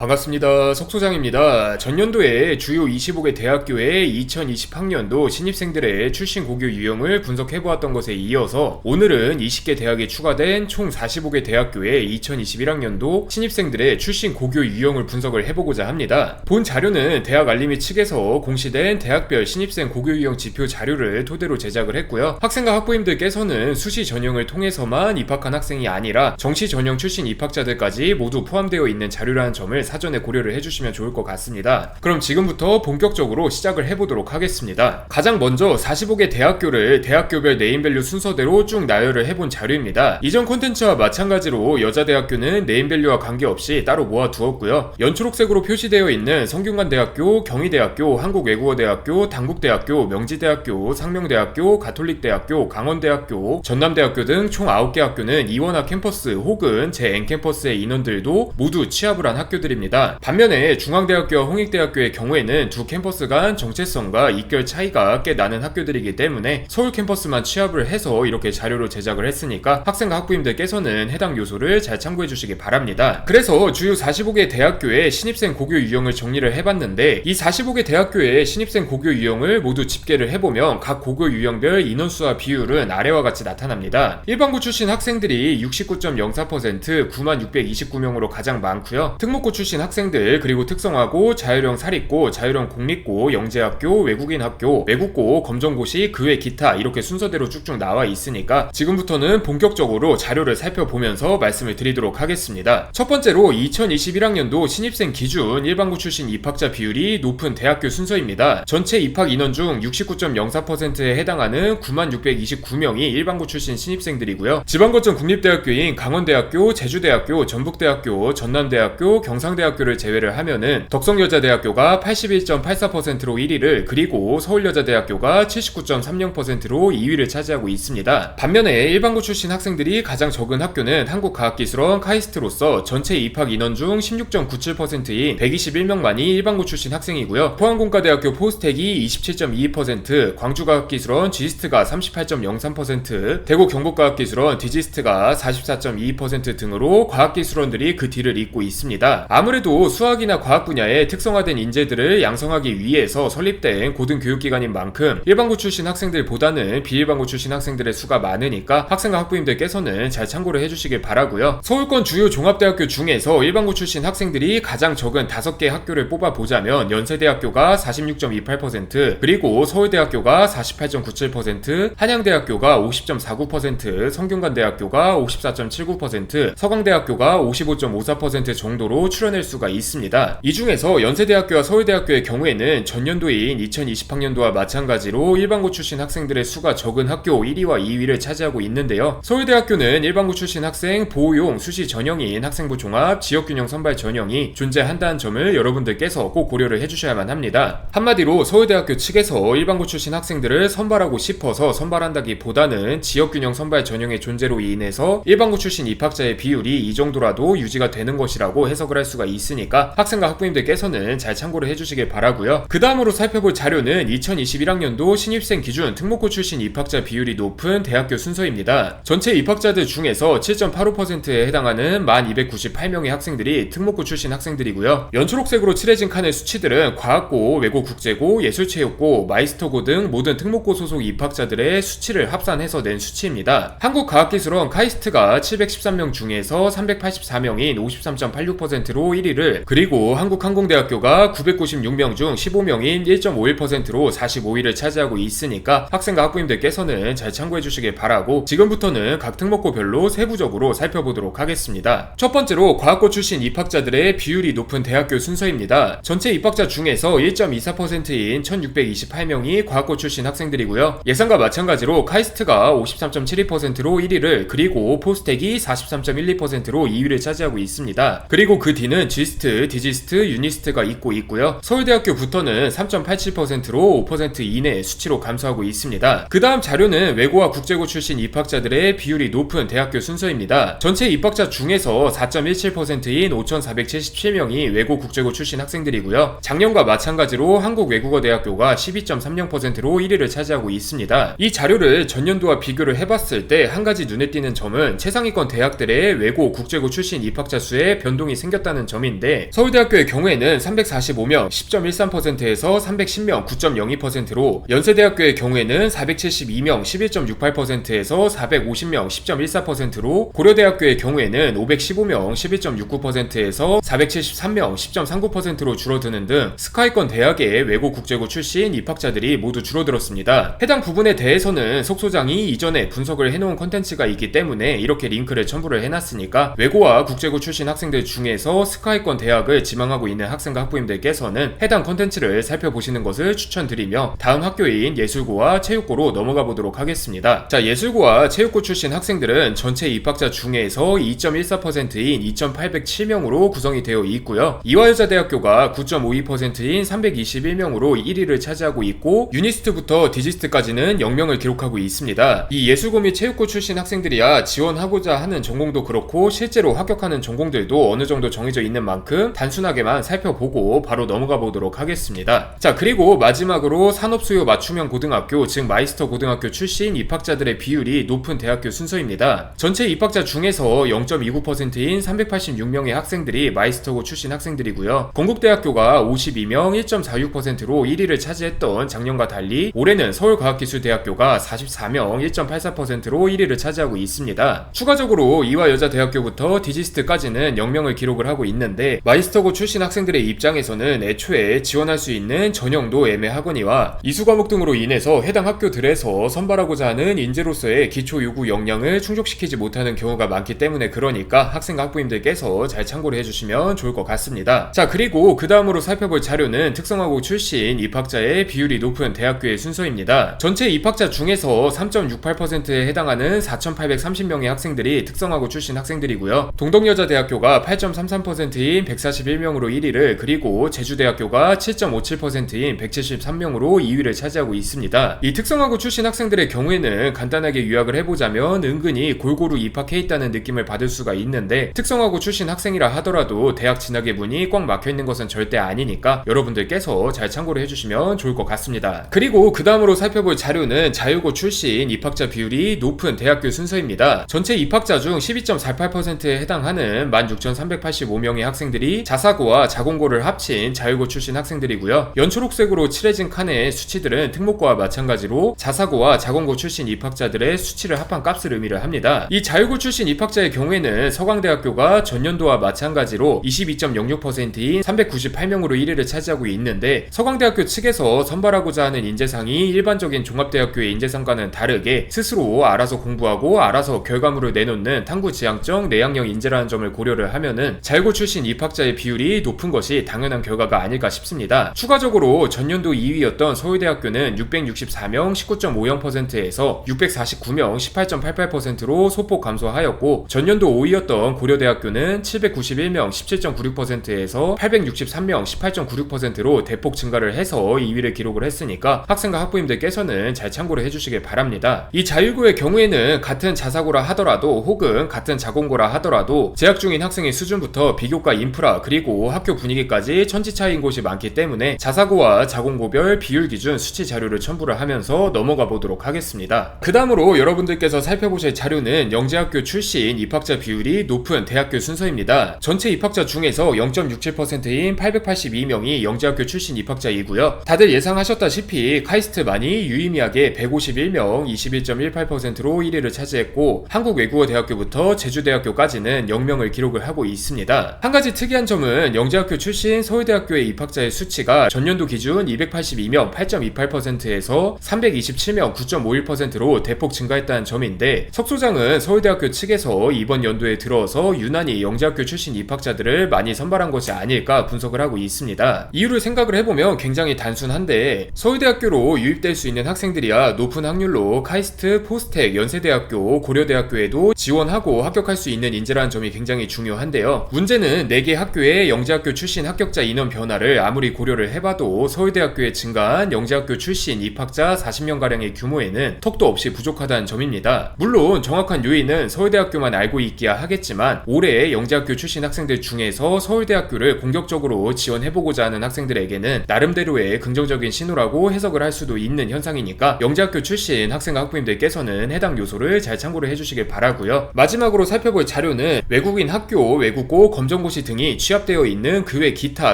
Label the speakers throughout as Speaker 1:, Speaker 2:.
Speaker 1: 반갑습니다. 석소장입니다. 전년도에 주요 25개 대학교의 2020학년도 신입생들의 출신 고교 유형을 분석해보았던 것에 이어서 오늘은 20개 대학에 추가된 총 45개 대학교의 2021학년도 신입생들의 출신 고교 유형을 분석을 해보고자 합니다. 본 자료는 대학 알림이 측에서 공시된 대학별 신입생 고교 유형 지표 자료를 토대로 제작을 했고요. 학생과 학부모님들께서는 수시 전형을 통해서만 입학한 학생이 아니라 정시 전형 출신 입학자들까지 모두 포함되어 있는 자료라는 점을 사전에 고려를 해주시면 좋을 것 같습니다. 그럼 지금부터 본격적으로 시작을 해보도록 하겠습니다. 가장 먼저 45개 대학교를 대학교별 네임밸류 순서대로 쭉 나열을 해본 자료입니다. 이전 콘텐츠와 마찬가지로 여자대학교는 네임밸류와 관계없이 따로 모아두었고요. 연초록색으로 표시되어 있는 성균관대학교, 경희대학교, 한국외국어대학교, 단국대학교, 명지대학교, 상명대학교, 가톨릭대학교, 강원대학교, 전남대학교 등 총 9개 학교는 이원화 캠퍼스 혹은 제-N캠퍼스의 인원들도 모두 취합을 한 학교들입니다. 반면에 중앙대학교와 홍익대학교의 경우에는 두 캠퍼스 간 정체성과 입결 차이가 꽤 나는 학교들이기 때문에 서울 캠퍼스만 취합을 해서 이렇게 자료로 제작을 했으니까 학생과 학부모님들께서는 해당 요소를 잘 참고해 주시기 바랍니다. 그래서 주요 45개 대학교의 신입생 고교 유형을 정리를 해봤는데, 이 45개 대학교의 신입생 고교 유형을 모두 집계를 해보면 각 고교 유형별 인원수와 비율은 아래와 같이 나타납니다. 일반고 출신 학생들이 69.04%, 9629명으로 가장 많고요. 특목고 출신 학생들, 그리고 특성화고, 자율형 사립고, 자율형 공립고, 영재학교, 외국인 학교, 외국고, 검정고시, 그 외 기타 이렇게 순서대로 쭉쭉 나와 있으니까 지금부터는 본격적으로 자료를 살펴보면서 말씀을 드리도록 하겠습니다. 첫 번째로 2021학년도 신입생 기준 일반고 출신 입학자 비율이 높은 대학교 순서입니다. 전체 입학 인원 중 69.04%에 해당하는 9629명이 일반고 출신 신입생들이고요. 지방거점 국립대학교인 강원대학교, 제주대학교, 전북대학교, 전남대학교, 경상대학교를 제외를 하면은 덕성여자대학교가 81.84%로 1위를, 그리고 서울여자대학교가 79.30%로 2위를 차지하고 있습니다. 반면에 일반고 출신 학생들이 가장 적은 학교는 한국과학기술원 카이스트로서 전체 입학 인원 중 16.97%인 121명만이 일반고 출신 학생이고요. 포항공과대학교 포스텍이 27.22%, 광주과학기술원 지스트가 38.03%, 대구 경북과학기술원 디지스트가 44.22% 등으로 과학기술원들이 그 뒤를 잇고 있습니다. 아무래도 수학이나 과학 분야의 특성화된 인재들을 양성하기 위해서 설립된 고등교육기관인 만큼 일반고 출신 학생들보다는 비일반고 출신 학생들의 수가 많으니까 학생과 학부모님들께서는 잘 참고를 해주시길 바라고요. 서울권 주요 종합대학교 중에서 일반고 출신 학생들이 가장 적은 5개 학교를 뽑아보자면 연세대학교가 46.28%, 그리고 서울대학교가 48.97%, 한양대학교가 50.49%, 성균관대학교가 54.79%, 서강대학교가 55.54% 정도로 추려낼 수가 있습니다. 이 중에서 연세대학교와 서울대학교의 경우에는 전년도인 2020학년도와 마찬가지로 일반고 출신 학생들의 수가 적은 학교 1위와 2위를 차지하고 있는데요. 서울대학교는 일반고 출신 학생 보호용 수시 전형인 학생부 종합 지역균형 선발 전형이 존재한다는 점을 여러분들께서 꼭 고려를 해주셔야만 합니다. 한마디로 서울대학교 측에서 일반고 출신 학생들을 선발하고 싶어서 선발한다기보다는 지역균형 선발 전형의 존재로 인해서 일반고 출신 입학자의 비율이 이 정도라도 유지가 되는 것이라고 해석을 할 수가 있으니까 학생과 학부모님들께서는 잘 참고를 해주시길 바라고요. 그 다음으로 살펴볼 자료는 2021학년도 신입생 기준 특목고 출신 입학자 비율이 높은 대학교 순서입니다. 전체 입학자들 중에서 7.85%에 해당하는 1298명의 학생들이 특목고 출신 학생들이고요. 연초록색으로 칠해진 칸의 수치들은 과학고, 외고국제고, 예술체육고, 마이스터고 등 모든 특목고 소속 입학자들의 수치를 합산해서 낸 수치입니다. 한국과학기술원 카이스트가 713명 중에서 384명인 53.86%로 1위를, 그리고 한국항공대학교가 996명 중 15명인 1.51%로 45위를 차지하고 있으니까 학생과 학부모님들께서는 잘 참고해 주시길 바라고, 지금부터는 각 특목고별로 세부적으로 살펴보도록 하겠습니다. 첫 번째로 과학고 출신 입학자들의 비율이 높은 대학교 순서입니다. 전체 입학자 중에서 1.24%인 1628명이 과학고 출신 학생들이고요. 예상과 마찬가지로 카이스트가 53.72%로 1위를, 그리고 포스텍이 43.12%로 2위를 차지하고 있습니다. 그리고 그 뒤는 지스트, 디지스트, 유니스트가 잇고 있고요. 서울대학교부터는 3.87%로 5% 이내의 수치로 감소하고 있습니다. 그 다음 자료는 외고와 국제고 출신 입학자들의 비율이 높은 대학교 순서입니다. 전체 입학자 중에서 4.17%인 5,477명이 외고 국제고 출신 학생들이고요. 작년과 마찬가지로 한국외국어대학교가 12.30%로 1위를 차지하고 있습니다. 이 자료를 전년도와 비교를 해봤을 때 한 가지 눈에 띄는 점은 최상위권 대학들의 외고 국제고 출신 입학자 수에 변동이 생겼다는 점, 점인데, 서울대학교의 경우에는 345명 10.13%에서 310명 9.02%로, 연세대학교의 경우에는 472명 11.68%에서 450명 10.14%로, 고려대학교의 경우에는 515명 11.69%에서 473명 10.39%로 줄어드는 등 스카이권 대학의 외고 국제고 출신 입학자들이 모두 줄어들었습니다. 해당 부분에 대해서는 속소장이 이전에 분석을 해놓은 컨텐츠가 있기 때문에 이렇게 링크를 첨부를 해놨으니까, 외고와 국제고 출신 학생들 중에서 스카이권 대학을 지망하고 있는 학생과 학부모님들께서는 해당 컨텐츠를 살펴보시는 것을 추천드리며, 다음 학교인 예술고와 체육고로 넘어가 보도록 하겠습니다. 자, 예술고와 체육고 출신 학생들은 전체 입학자 중에서 2.14%인 2,807명으로 구성이 되어 있고요. 이화여자대학교가 9.52%인 321명으로 1위를 차지하고 있고, 유니스트부터 디지스트까지는 0명을 기록하고 있습니다. 이 예술고 및 체육고 출신 학생들이야 지원하고자 하는 전공도 그렇고 실제로 합격하는 전공들도 어느 정도 정해져 있는 만큼 단순하게만 살펴보고 바로 넘어가 보도록 하겠습니다. 자, 그리고 마지막으로 산업수요 맞춤형 고등학교, 즉 마이스터 고등학교 출신 입학자들의 비율이 높은 대학교 순서입니다. 전체 입학자 중에서 0.29%인 386명의 학생들이 마이스터고 출신 학생들이고요. 건국대학교가 52명 1.46%로 1위를 차지했던 작년과 달리 올해는 서울과학기술대학교가 44명 1.84%로 1위를 차지하고 있습니다. 추가적으로 이화여자대학교부터 디지스트까지는 0명을 기록을 하고 있는데, 마이스터고 출신 학생들의 입장에서는 애초에 지원할 수 있는 전형도 애매하거니와 이수 과목 등으로 인해서 해당 학교들에서 선발하고자 하는 인재로서의 기초 요구 역량을 충족시키지 못하는 경우가 많기 때문에, 그러니까 학생과 학부모님들께서 잘 참고를 해주시면 좋을 것 같습니다. 자, 그리고 그 다음으로 살펴볼 자료는 특성화고 출신 입학자의 비율이 높은 대학교의 순서입니다. 전체 입학자 중에서 3.68%에 해당하는 4,830명의 학생들이 특성화고 출신 학생들이고요. 동덕여자대학교가 8.33%인 141명으로 1위를, 그리고 제주대학교가 7.57%인 173명으로 2위를 차지하고 있습니다. 이 특성화고 출신 학생들의 경우에는 간단하게 요약을 해보자면 은근히 골고루 입학해 있다는 느낌을 받을 수가 있는데, 특성화고 출신 학생이라 하더라도 대학 진학의 문이 꽉 막혀있는 것은 절대 아니니까 여러분들께서 잘 참고를 해주시면 좋을 것 같습니다. 그리고 그 다음으로 살펴볼 자료는 자유고 출신 입학자 비율이 높은 대학교 순서입니다. 전체 입학자 중 12.48%에 해당하는 16,385명의 학생들이 자사고와 자공고를 합친 자유고 출신 학생들이고요. 연초록색으로 칠해진 칸의 수치들은 특목고와 마찬가지로 자사고와 자공고 출신 입학자들의 수치를 합한 값을 의미를 합니다. 이 자유고 출신 입학자의 경우에는 서강대학교가 전년도와 마찬가지로 22.06%인 398명으로 1위를 차지하고 있는데, 서강대학교 측에서 선발하고자 하는 인재상이 일반적인 종합대학교의 인재상과는 다르게 스스로 알아서 공부하고 알아서 결과물을 내놓는 탐구지향적 내향형 인재라는 점을 고려를 하면은 자유고 출신 입학자의 비율이 높은 것이 당연한 결과가 아닐까 싶습니다. 추가적으로 전년도 2위였던 서울대학교는 664명 19.50%에서 649명 18.88%로 소폭 감소하였고, 전년도 5위였던 고려대학교는 791명 17.96%에서 863명 18.96%로 대폭 증가를 해서 2위를 기록을 했으니까 학생과 학부모님들께서는 잘 참고를 해주시길 바랍니다. 이 자유고의 경우에는 같은 자사고라 하더라도 혹은 같은 자공고라 하더라도 재학 중인 학생의 수준부터 비교과 인프라 그리고 학교 분위기까지 천지 차이인 곳이 많기 때문에 자사고와 자공고별 비율 기준 수치 자료를 첨부를 하면서 넘어가 보도록 하겠습니다. 그 다음으로 여러분들께서 살펴보실 자료는 영재학교 출신 입학자 비율이 높은 대학교 순서입니다. 전체 입학자 중에서 0.67%인 882명이 영재학교 출신 입학자이고요. 다들 예상하셨다시피 카이스트만이 유의미하게 151명 21.18%로 1위를 차지했고, 한국외국어대학교부터 제주대학교까지는 0명을 기록을 하고 있습니다. 한 가지 특이한 점은 영재학교 출신 서울대학교의 입학자의 수치가 전년도 기준 282명 8.28%에서 327명 9.51%로 대폭 증가했다는 점인데, 석소장은 서울대학교 측에서 이번 연도에 들어서 유난히 영재학교 출신 입학자들을 많이 선발한 것이 아닐까 분석을 하고 있습니다. 이유를 생각을 해보면 굉장히 단순한데, 서울대학교로 유입될 수 있는 학생들이야 높은 확률로 카이스트, 포스텍, 연세대학교, 고려대학교에도 지원하고 합격할 수 있는 인재라는 점이 굉장히 중요한데요. 문제는 4개 학교의 영재학교 출신 합격자 인원 변화를 아무리 고려를 해봐도 서울대학교에 증가한 영재학교 출신 입학자 40명가량의 규모에는 턱도 없이 부족하다는 점입니다. 물론 정확한 요인은 서울대학교만 알고 있기야 하겠지만, 올해 영재학교 출신 학생들 중에서 서울대학교를 공격적으로 지원해보고자 하는 학생들에게는 나름대로의 긍정적인 신호라고 해석을 할 수도 있는 현상이니까 영재학교 출신 학생과 학부모님들께서는 해당 요소를 잘 참고를 해주시길 바라고요. 마지막으로 살펴볼 자료는 외국인 학교, 외국고 검정고 중간고시 등이 취합되어 있는 그 외 기타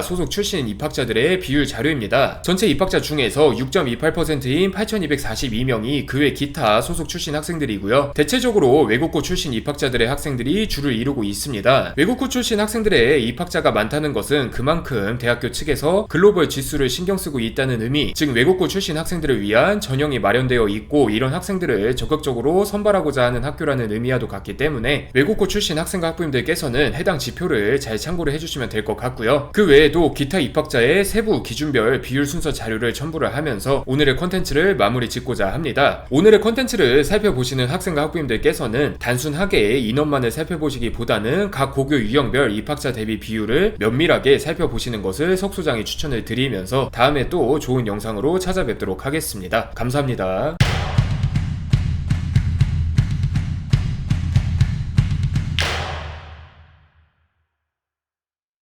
Speaker 1: 소속 출신 입학자들의 비율 자료입니다. 전체 입학자 중에서 6.28%인 8,242명이 그 외 기타 소속 출신 학생들이고요. 대체적으로 외국고 출신 입학자들의 학생들이 주를 이루고 있습니다. 외국고 출신 학생들의 입학자가 많다는 것은 그만큼 대학교 측에서 글로벌 지수를 신경 쓰고 있다는 의미, 즉 외국고 출신 학생들을 위한 전형이 마련되어 있고 이런 학생들을 적극적으로 선발하고자 하는 학교라는 의미와도 같기 때문에 외국고 출신 학생과 학부모님들께서는 해당 지표를 잘 참고를 해주시면 될 것 같고요. 그 외에도 기타 입학자의 세부 기준별 비율 순서 자료를 첨부를 하면서 오늘의 컨텐츠를 마무리 짓고자 합니다. 오늘의 컨텐츠를 살펴보시는 학생과 학부모님들께서는 단순하게 인원만을 살펴보시기보다는 각 고교 유형별 입학자 대비 비율을 면밀하게 살펴보시는 것을 석 소장이 추천을 드리면서 다음에 또 좋은 영상으로 찾아뵙도록 하겠습니다. 감사합니다.